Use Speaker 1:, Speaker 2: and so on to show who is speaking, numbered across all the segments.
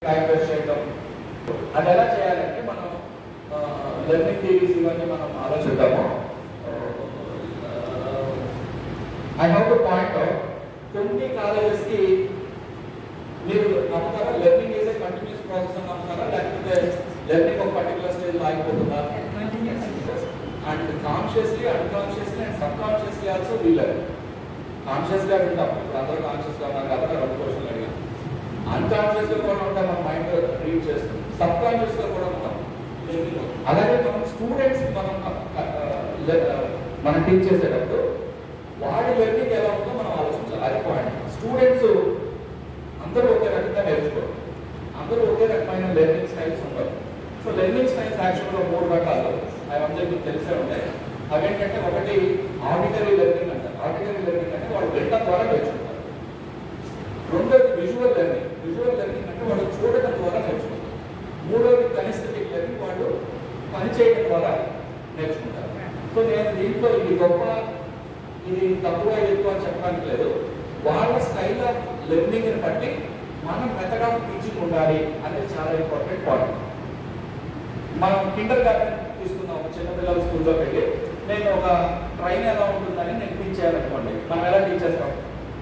Speaker 1: Time waste చేయడం అది ఎలా చేయాలంటే మనం లెర్నింగ్ థియరీస్ ఇవన్నీ మనం ఆలోచిద్దాము. I have to point out కొన్ని కాలేజెస్కి మీరు నమ్ముతారా learning is a continuous process అని నమ్ముతారా, లేకపోతే లెర్నింగ్ ఒక పర్టికులర్ స్టేజ్లో ఆగిపోతుందా? And consciously, unconsciously and subconsciously also we learn. కాన్షియస్గా వింటాం, ఇప్పుడు అందరూ కాన్షియస్గా ఉన్నారు కాబట్టి 2 క్వశ్చన్లు అడిగాం. అన్కాన్షియస్గా కూడా ఉంటాం, మన మైండ్ రీడ్ చేస్తుంది. సబ్ కాన్షియస్గా కూడా ఉంటాం. అలాగే మనం స్టూడెంట్స్కి మనం టీచ్ చేసేటప్పుడు వాడి లెర్నింగ్ ఎలా ఉందో మనం ఆలోచించాలి. అది పాయింట్. స్టూడెంట్స్ అందరూ ఒకే రకంగా నేర్చుకోరు, అందరూ ఒకే రకమైన లెర్నింగ్ స్టైల్స్ ఉండవు. సో లెర్నింగ్ స్టైల్స్ యాక్చువల్గా 3 రకాలు అవన్నీ మీకు తెలిసే ఉంటాయి. అవేంటంటే ఒకటి ఆడిటరీ లెర్నింగ్ అంటారు. ఆడిటరీ లెర్నింగ్ అంటే వాళ్ళు వినడం ద్వారా నేర్చుకుంటారు. రెండోది విజువల్ లెర్నింగ్. విజువల్ లెర్నింగ్ అంటే వాళ్ళు చూడటం ద్వారా నేర్చుకుంటారు. మూడోది కైనెస్థెటిక్ లెర్నింగ్, వాళ్ళు పని చేయడం ద్వారా నేర్చుకుంటారు. సో నేను దీంట్లో ఇది గొప్ప ఇది తక్కువ ఎక్కువ అని చెప్పడానికి లేదు. వాళ్ళ స్టైల్ ఆఫ్ లెర్నింగ్ని బట్టి మనం మెథడ్ ఆఫ్ టీచింగ్ ఉండాలి అనేది చాలా ఇంపార్టెంట్ పాయింట్. మనం కిండర్ గార్డెన్ తీసుకుందాం, చిన్నపిల్లల స్కూల్లో వెళ్ళి నేను ఒక ట్రైన్ ఎలా ఉంటుందని నేను టీచ్ చేయాలనుకోండి. మనం ఎలా టీచ్ చేస్తాం?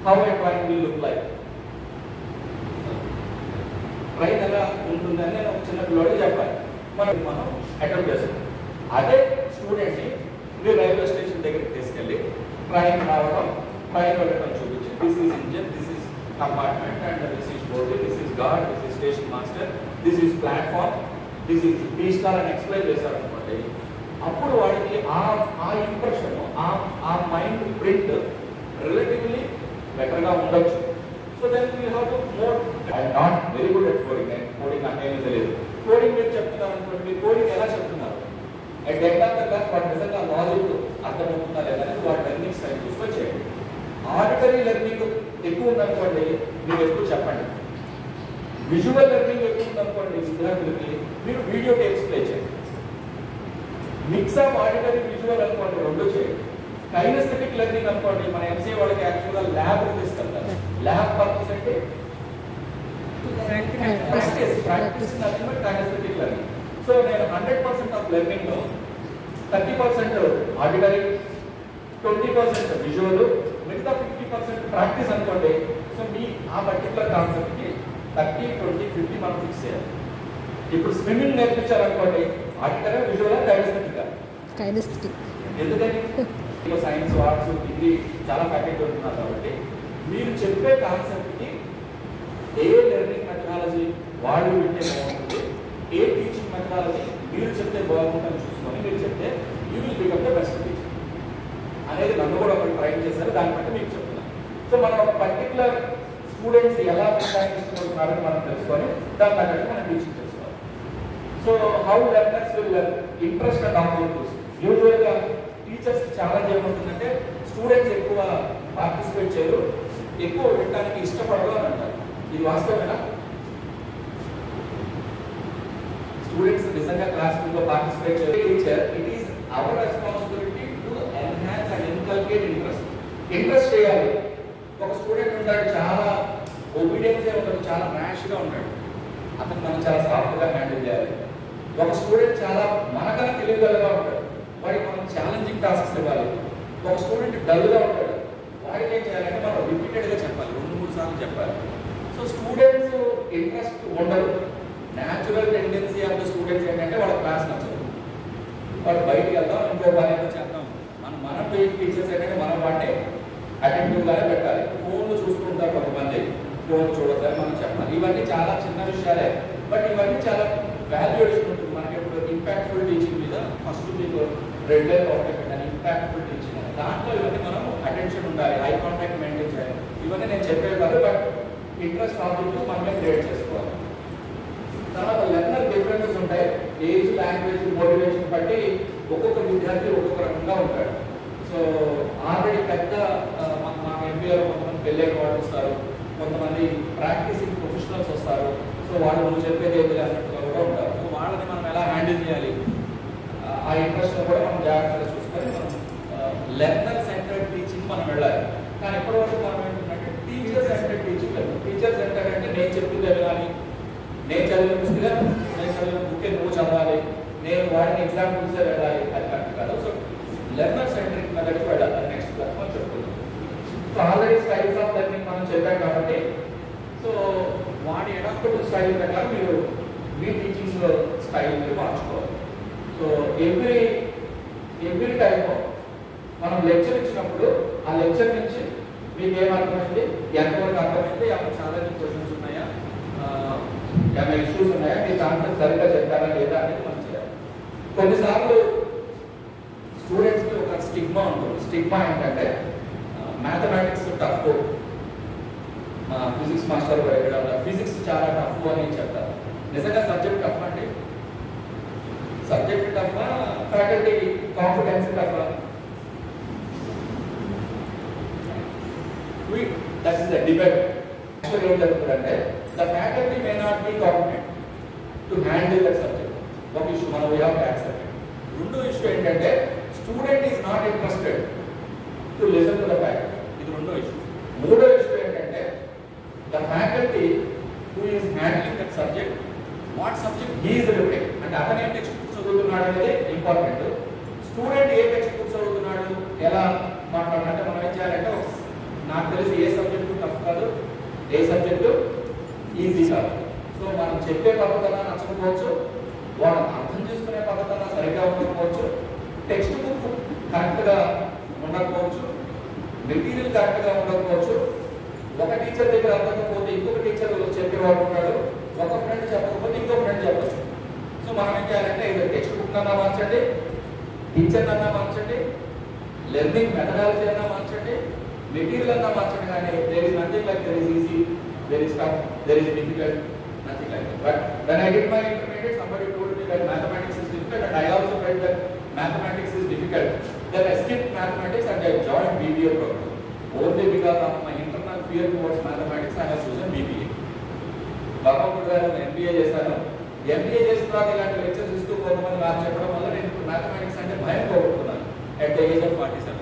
Speaker 1: How A train will look like. Train ఎలా ఉంటుందని నేను ఒక చిన్న పిల్లవాడికి చెప్పాలి. మనం అటెంప్ట్ చేస్తాం. అదే స్టూడెంట్ని మీరు రైల్వే స్టేషన్ దగ్గరికి తీసుకెళ్ళి ట్రైన్ రావడం, ట్రైన్ వెళ్ళడం చూపించి this is engine, this is compartment and this is board, this is guard, this is station master, this is platform, this is tea stall అని ఎక్స్ప్లెయిన్ చేశారనుకోండి. అప్పుడు వాడికి ఆ ఇంప్రెషన్, ఆ మైండ్ ప్రింట్ రిలేటివ్లీ బెటర్గా ఉండొచ్చు. So then we have to more. I'm not very good at coding. Coding అంటే ఏమీ తెలియదు. కోడింగ్ మీరు చెప్తున్నారు అనుకోండి, మీరు కోడింగ్ ఎలా చెప్తున్నారు? At end of the class వాటి నిజంగా లాజిక్ అర్థమవుతుందా లేదని వాటి లెర్నింగ్ స్టైల్ చూసుకొని చేయండి. ఆడిటరీ లెర్నింగ్ ఎక్కువ ఉందనుకోండి, మీరు ఎక్కువ చెప్పండి. విజువల్ లెర్నింగ్ ఎక్కువ ఉందనుకోండి, విద్యార్థులకి మీరు వీడియో టేప్స్ ప్లే చేయండి. మిక్స్ ఆఫ్ ఆడిటరీ విజువల్ అనుకోండి, 2 చేయండి. కైనెస్థెటిక్ లెర్నింగ్ అనుకోండి, మన ఎంసీఏ వాళ్ళకి యాక్చువల్గా ల్యాబ్ తీసుకెళ్తారు. ల్యాబ్ పర్పస్ అంటే ప్రాక్టీస్ కైనెస్థెటిక్ లెర్నింగ్. సో నేను 100% ఆఫ్ లెర్నింగ్లో 30% ఆడిటరీ, 20% విజువల్, మిగతా 50% ప్రాక్టీస్ అనుకోండి. సో మీ ఆ పర్టికులర్ కాన్సెప్ట్కి 30, 20, 50 మనం ఫిక్స్ చేయాలి. ఇప్పుడు స్విమ్మింగ్ నేర్పించాలనుకోండి, ఆడిటరీ, విజువల్, కైనెస్థెటిక్. ఎందుకని? సైన్స్, ఆర్ట్స్, డిగ్రీ చాలా ఫ్యాకల్టీ ఉంటున్నారు కాబట్టి మీరు చెప్పే కాన్సెప్ట్కి ఏ లెర్నింగ్ మెథడాలజీ వాళ్ళు వింటే బాగుంటుంది, ఏ టీచింగ్ మెథడాలజీ మీరు చెప్తే బాగుంటుందని చూసుకొని మీరు చెప్తే you will become the best teacher అనేది నన్ను కూడా ఒకటి ట్రైన్ చేశారు. దాన్ని బట్టి మీకు చెప్తున్నాను. సో మనం ఒక పర్టికులర్ స్టూడెంట్స్ ఎలా ఇష్టపడుతున్నారని మనం తెలుసుకొని దాని తగ్గట్టు మనం టీచింగ్ చేసుకోవాలి. So how learners will learn, interest and objectives. యూజువల్గా టీచర్స్ ఛాలెంజ్ ఏమవుతుందంటే స్టూడెంట్స్ ఎక్కువ పార్టిసిపేట్ చేయరు, ఎక్కువ వినడానికి ఇష్టపడరు అని అంటారు. ఇది వాస్తవేనా? స్టూడెంట్స్ నిజంగా క్లాస్ రూమ్లో పార్టిసిపేట్ చేయరు. Teacher, it is our responsibility to enhance and inculcate interest. Interest చేయాలి. ఒక స్టూడెంట్ ఉంటాడు, చాలా ఒబీడియన్సే ఉంటాడు, చాలా ర్యాష్గా ఉంటాడు, అతను మనం చాలా సాఫ్ట్గా హ్యాండిల్ చేయాలి. ఒక స్టూడెంట్ చాలా మనకన్నా తెలివిగలగా ఉంటాడు, వాడికి మనం ఛాలెంజింగ్ టాస్క్స్ ఇవ్వాలి. ఒక స్టూడెంట్ డల్గా ఉంటాడు, వాడికి ఏం చేయాలంటే మనం రిపీటెడ్గా చెప్పాలి, 2-3 సార్లు చెప్పాలి. సో స్టూడెంట్స్ ఇంట్రెస్ట్ ఉండదు. Natural tendency of the students ఏంటంటే వాళ్ళ క్లాస్ నచ్చదు, వాళ్ళు బయటికి వెళ్దాం, ఇంకో పని ఏదో చేద్దాం. మనం టీచర్స్ ఏంటంటే మనం వాటిని అటెంటివ్గానే పెట్టాలి. ఫోన్లు చూసుకుంటారు కొంతమంది, ఫోన్ చూడద్దని మనం చెప్పాలి. ఇవన్నీ చాలా చిన్న విషయాలే, బట్ ఇవన్నీ చాలా వాల్యుయేషన్ ఉంటుంది. మనకి ఇప్పుడు ఇంపాక్ట్ఫుల్ టీచింగ్ మీద ఫస్ట్ మీకు రెడ్ లైన్ పెట్టాలి, ఇంపాక్ట్ఫుల్ టీచింగ్ అని. దాంట్లో ఇవన్నీ మనం అటెన్షన్ ఉండాలి, ఐ కాంటాక్ట్ మెయింటైన్ చేయాలి. ఇవన్నీ నేను చెప్పేది కాదు, బట్ ఇంట్రెస్ట్ ఆబ్జెక్ట్ మనమే క్రియేట్ చేసుకోవాలి. తర్వాత లెర్నర్ డిఫరెన్సెస్ ఉంటాయి. ఏజ్, లాంగ్వేజ్, మోటివేషన్ బట్టి ఒక్కొక్క విద్యార్థి ఒక్కొక్క రకంగా ఉంటాడు. సో ఆల్రెడీ పెద్ద మా ఎంపీఆర్ కొంతమంది పెళ్ళైన వాళ్ళు వస్తారు, కొంతమంది ప్రాక్టీసింగ్ ప్రొఫెషనల్స్ వస్తారు. సో వాళ్ళు నువ్వు చెప్పేది ఏది అన్నట్టుగా కూడా ఉంటారు. సో వాళ్ళని మనం ఎలా హ్యాండిల్ చేయాలి, ఆ ఇంట్రెస్ట్ కూడా మనం జాగ్రత్తగా చూసుకొని మనం లెర్నర్ సెంటర్డ్ టీచింగ్ మనం వెళ్ళాలి. కానీ ఎప్పటివరకు మనం ఏంటంటే టీచర్ సెంటర్డ్ టీచింగ్ లేదు. టీచర్ సెంటర్ అంటే నేను చెప్పింది కానీ నేను చదివిన పుస్తకం నేను చదివిన బుక్ నువ్వు చదవాలి, నేను వాడిన ఎగ్జాంపుల్స్ వెళ్ళాలి, అది కరెక్ట్ కాదు. సో లెర్నర్ సెంట్రిక్ మెథడ్కి వెళ్ళాలి. అది నెక్స్ట్ క్లాస్ మనం చెప్పుకుందాం. So already styles of learning మనం చెప్పాం కాబట్టి సో వాడి అడాప్టబుల్ స్టైల్ ప్రకారం మీరు మీ టీచింగ్ స్టైల్ మీరు మార్చుకోవాలి. సో ఎవ్రీ టైం మనం లెక్చర్ ఇచ్చినప్పుడు ఆ లెక్చర్ నుంచి మీకు ఏమర్థమైంది, ఎంతవరకు అర్థమైంది, అప్పుడు చాలా క్వశ్చన్స్ ఉన్నాయా, ఏమైనా ఇష్యూస్ ఉన్నాయా, మీ కాన్సెప్ట్ సరిగ్గా చెప్పారా లేదా అనేది మనం చేయాలి. కొన్నిసార్లు స్టూడెంట్స్కి ఒక స్టిగ్మా ఉంటుంది. స్టిగ్మా ఏంటంటే మ్యాథమెటిక్స్ టఫ్, ఫిజిక్స్ మాస్టర్ ఎక్కడ ఫిజిక్స్ చాలా టఫ్ అని చెప్తారు. నిజంగా సబ్జెక్ట్ టఫ్ అండి? Subject tough, faculty confidence tough? That is the debate. Actually, what jagutundante the faculty may not be competent to handle that subject. One issue మనం we have to accept it. రెండో issue ఏంటంటే student is not interested to listen to the faculty. ఇది రెండో issue. మూడో issue ఏంటంటే the faculty who is handling that subject, what subject he is reading, అంటే అతను ఏ text book చదువుతున్నాడు అనేది ఇంపార్టెంట్. స్టూడెంట్ ఏ టెక్స్ట్ బుక్ చదువుతున్నాడు ఎలా మాట్లాడాలంటే మనం ఏం చేయాలంటే నాకు తెలిసి ఏ సబ్జెక్టు టఫ్ కాదు, ఏ సబ్జెక్టు ఈజీ కాదు. సో మనం చెప్పే పద్ధతి నచ్చకపోవచ్చు, వాళ్ళని అర్థం చేసుకునే పద్ధతి సరిగ్గా ఉండకపోవచ్చు, టెక్స్ట్ బుక్ కరెక్ట్గా ఉండకపోవచ్చు, మెటీరియల్ కరెక్ట్గా ఉండకపోవచ్చు, ఒక టీచర్ దగ్గర అర్థకపోతే ఇంకొక టీచర్ చెప్పేవాడు ఉంటాడు, ఒక ఫ్రెండ్ చెప్పకపోతే ఇంకో ఫ్రెండ్ చెప్పచ్చు. సో మనం ఏం చేయాలంటే ఇది టెక్స్ట్ బుక్ అన్నా మార్చండి, టీచర్ అన్నా మార్చండి, లెర్నింగ్ మెథడాలజీ అన్నా మార్చండి, మెటీరియల్ అన్నా మార్చండి. కానీ there is nothing like there is easy, there is tough, there is difficult, nothing like that. But when I did my intermediate, somebody told me that mathematics is difficult, and I also felt that mathematics is difficult. Then I skipped mathematics and I joined BBA program. Only because of my internal fear towards mathematics, I have chosen BBA. భగవంతుడు గారు MBA చేశాను. MBA చేసిన తర్వాత ఇలాంటి lectures ఇస్తూ కొంతమంది నాకు చెప్పడం వల్ల నేను మ్యాథమెటిక్స్ అంటే భయం పోగొట్టుకున్నాను at the age of 47.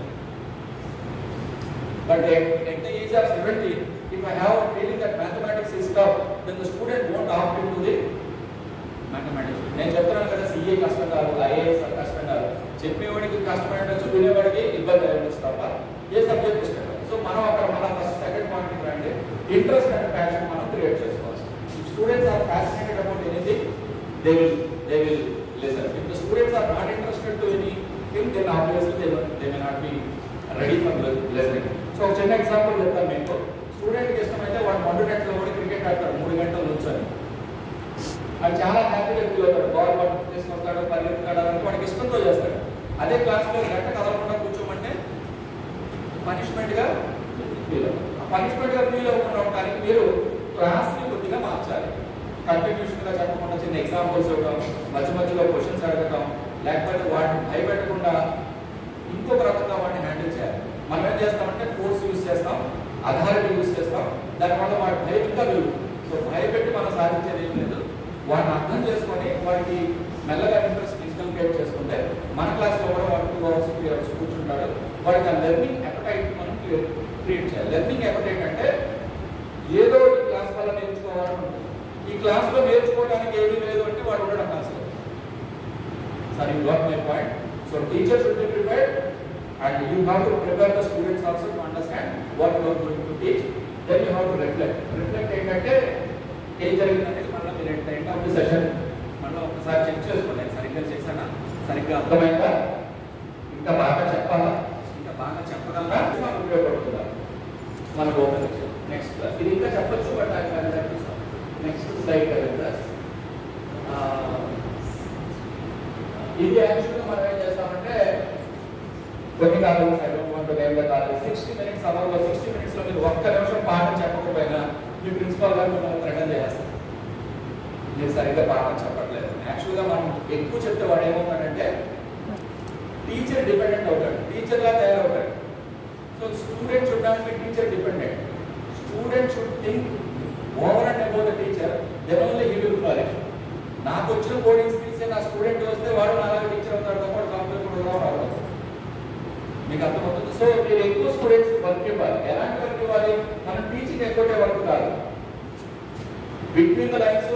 Speaker 1: But at the age of 70, if I have a feeling that mathematics is tough, then the student won't opt into the mathematics. నేను చెప్తున్నాను కదా, CA కష్టం కాదు, IAS కష్టం కాదు, చెప్పేవాడికి కష్టమై ఉండొచ్చు, వినేవాడికి ఇబ్బంది అయి ఉండొచ్చు తప్ప ఏ సబ్జెక్ట్ ఇష్టం కాదు. సో మనం అక్కడ మన ఫస్ట్ సెకండ్ పాయింట్ అంటే ఇంట్రెస్ట్ అండ్ ప్యాషన్ మనం క్రియేట్ చేసుకోవాలి. If students are fascinated about anything, they will listen. If the students are not interested to anything, then obviously they may not be ready for listening. So ఒక చిన్న example చెప్తాను మీకు. స్టూడెంట్కి ఇష్టమైతే వాడు 2 గంటలు కూడా క్రికెట్ ఆడతాడు, 3 గంటలు నుంచొని. అది చాలా హ్యాపీగా ఫీల్ అవుతాడు, బాల్ పట్టు తీసుకొస్తాడు, పరిగెత్తుతాడు, అంటే వాడికి ఇష్టంతో చేస్తాడు. అదే క్లాస్లో గంట కదలకుండా కూర్చోమంటే పనిష్మెంట్గా ఫీల్ అవుతాడు. ఆ పనిష్మెంట్గా ఫీల్ అవ్వకుండా ఉండడానికి మీరు క్లాస్ని కొద్దిగా మార్చాలి. కంటిన్యూషన్గా చెప్పకుండా చిన్న ఎగ్జాంపుల్స్ ఇవ్వడం, మధ్య మధ్యలో క్వశ్చన్స్ అడగటం, లేకపోతే వాటిని భయపెట్టకుండా ఇంకొక రకంగా వాటిని హ్యాండిల్ చేయాలి. మనం ఏం చేస్తామంటే ఫోర్స్ యూజ్ చేస్తాం, అథారిటీ యూజ్ చేస్తాం, దానివల్ల వాటి భయం ఇంకా పెరుగుతుంది. సో భయపెట్టి మనం సాధించేది ఏం లేదు. వాటిని అర్థం చేసుకొని వాడికి మెల్లగా ఇంట్రెస్ట్ ఇన్కల్కేట్ చేసుకుంటే మన క్లాస్లో కూడా 1 2 hours 3 hours కూర్చుంటాడు. వాడికి ఆ లెర్నింగ్ అపటైట్ మనం క్రియేట్ చేయాలి. లెర్నింగ్ అపటైట్ అంటే ఏదో ఈ క్లాస్ వల్ల నేర్చుకోవాలని ఉంటుంది. ఈ క్లాస్లో నేర్చుకోవడానికి ఏమీ లేదు అంటే వాడు ఉండడం క్లాస్లో. Sir, you got my point. So teacher should be prepared and you have to prepare the students also to understand what you are going to teach. Then you have to reflect ఏంటంటే ఏం జరిగిందనేది మళ్ళీ మీరు at the end of the session మళ్ళీ ఒకసారి check చేసుకోండి. సరిగ్గా చేశానా, సరిగ్గా అర్థమైందా, ఇంకా బాగా చెప్పాలా, ఇంకా బాగా చెప్పగలరా, మనకు ఉపయోగపడుతుందా, మనకు ఓపెన్ నెక్స్ట్ క్లాస్. ఇది ఇంకా చెప్పచ్చు, బట్ నెక్స్ట్ స్లైడ్ కదా. ఇది యాక్చువల్గా మనం ఏం చేస్తామంటే కొన్ని కాలేజ్ 60 minutes అవర్లో 60 minutes లో మీరు ఒక్క నిమిషం పాఠం చెప్పకపోయినా మీ ప్రిన్సిపాల్ గారు మిమ్మల్ని రిటర్న్ చేస్తారు, మీరు సరిగ్గా పాఠం చెప్పట్లేదు. యాక్చువల్గా మనం ఎక్కువ చెప్తే వాడు ఏమవుతాడంటే టీచర్ డిపెండెంట్ అవుతాడు, టీచర్లా తయారవుతాడు. సో స్టూడెంట్ చూడడానికి teacher dependent. Student should think over and about the teacher, then only he will flourish. నాకు వచ్చిన కోడింగ్ స్కిల్స్ నా స్టూడెంట్ వస్తే వాడు నాలాగా టీచర్ అవుతాడు తప్ప సాఫ్ట్వేర్ కూడా రావడం. మీకు అర్థమవుతుంది. సో మీరు ఎక్కువ స్టూడెంట్స్ వర్క్ ఇవ్వాలి. ఎలాంటి వర్క్ ఇవ్వాలి? మనం టీచింగ్ ఎక్కువ వర్క్ కాదు, బిట్వీన్ ద లైన్స్